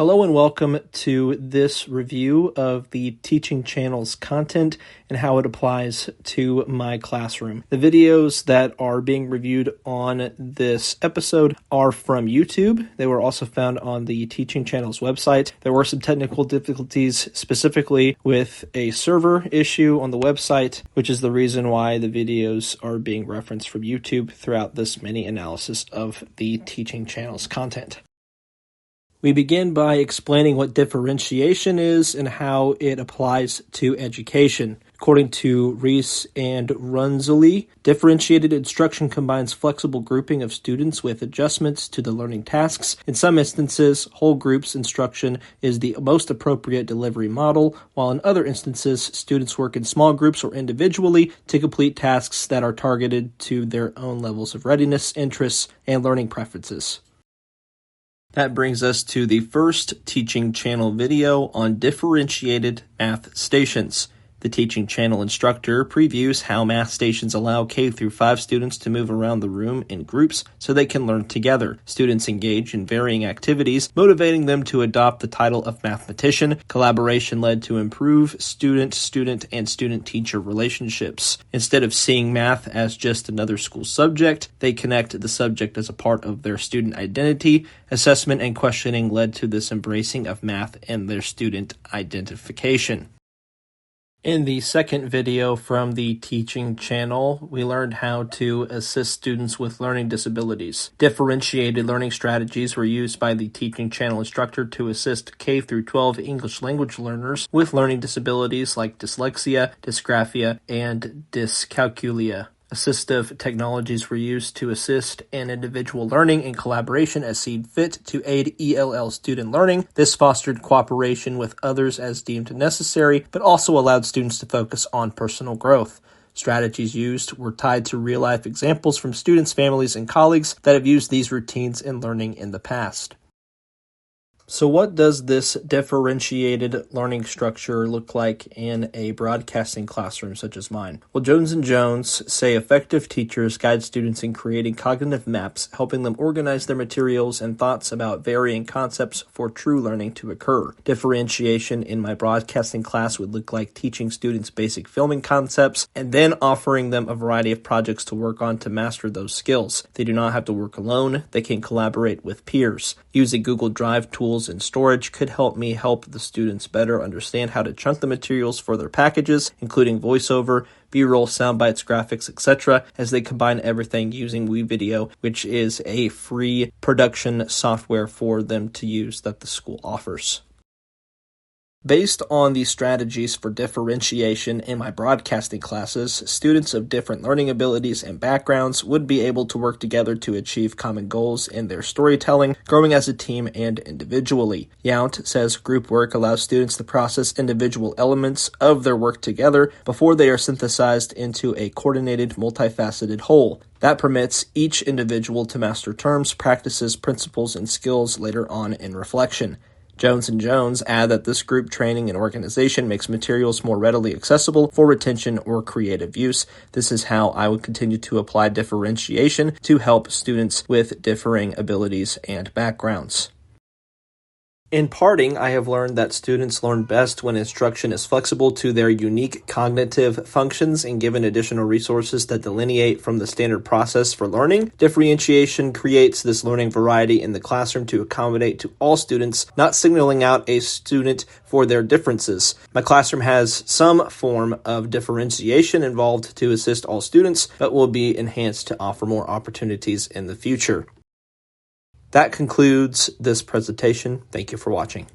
Hello and welcome to this review of the teaching channel's content and how it applies to my classroom. The videos that are being reviewed on this episode are from YouTube. They were also found on the teaching channel's website. There were some technical difficulties specifically with a server issue on the website, which is the reason why the videos are being referenced from YouTube throughout this mini analysis of the teaching channel's content. We begin by explaining what differentiation is and how it applies to education. According to Reese and Runzeli, differentiated instruction combines flexible grouping of students with adjustments to the learning tasks. In some instances, whole groups instruction is the most appropriate delivery model, while in other instances, students work in small groups or individually to complete tasks that are targeted to their own levels of readiness, interests, and learning preferences. That brings us to the first teaching channel video on differentiated math stations. The teaching channel instructor previews how math stations allow K through 5 students to move around the room in groups so they can learn together. Students engage in varying activities, motivating them to adopt the title of mathematician. Collaboration led to improve student-student and student-teacher relationships. Instead of seeing math as just another school subject, they connect the subject as a part of their student identity. Assessment and questioning led to this embracing of math and their student identification. In the second video from the teaching channel, we learned how to assist students with learning disabilities. Differentiated learning strategies were used by the teaching channel instructor to assist K through 12 English language learners with learning disabilities like dyslexia, dysgraphia, and dyscalculia. Assistive technologies were used to assist in individual learning and collaboration as seen fit to aid ELL student learning. This fostered cooperation with others as deemed necessary, but also allowed students to focus on personal growth. Strategies used were tied to real-life examples from students, families, and colleagues that have used these routines in learning in the past. So what does this differentiated learning structure look like in a broadcasting classroom such as mine? Well, Jones & Jones say effective teachers guide students in creating cognitive maps, helping them organize their materials and thoughts about varying concepts for true learning to occur. Differentiation in my broadcasting class would look like teaching students basic filming concepts and then offering them a variety of projects to work on to master those skills. They do not have to work alone. They can collaborate with peers. Using Google Drive tools and storage could help me help the students better understand how to chunk the materials for their packages, including voiceover, B-roll, soundbites, graphics, etc., as they combine everything using WeVideo, which is a free production software for them to use that the school offers. Based on the strategies for differentiation in my broadcasting classes, students of different learning abilities and backgrounds would be able to work together to achieve common goals in their storytelling, growing as a team and individually. Yount says group work allows students to process individual elements of their work together before they are synthesized into a coordinated, multifaceted whole. That permits each individual to master terms, practices, principles, and skills later on in reflection. Jones & Jones add that this group training and organization makes materials more readily accessible for retention or creative use. This is how I would continue to apply differentiation to help students with differing abilities and backgrounds. In parting, I have learned that students learn best when instruction is flexible to their unique cognitive functions and given additional resources that delineate from the standard process for learning. Differentiation creates this learning variety in the classroom to accommodate to all students, not signaling out a student for their differences. My classroom has some form of differentiation involved to assist all students, but will be enhanced to offer more opportunities in the future. That concludes this presentation. Thank you for watching.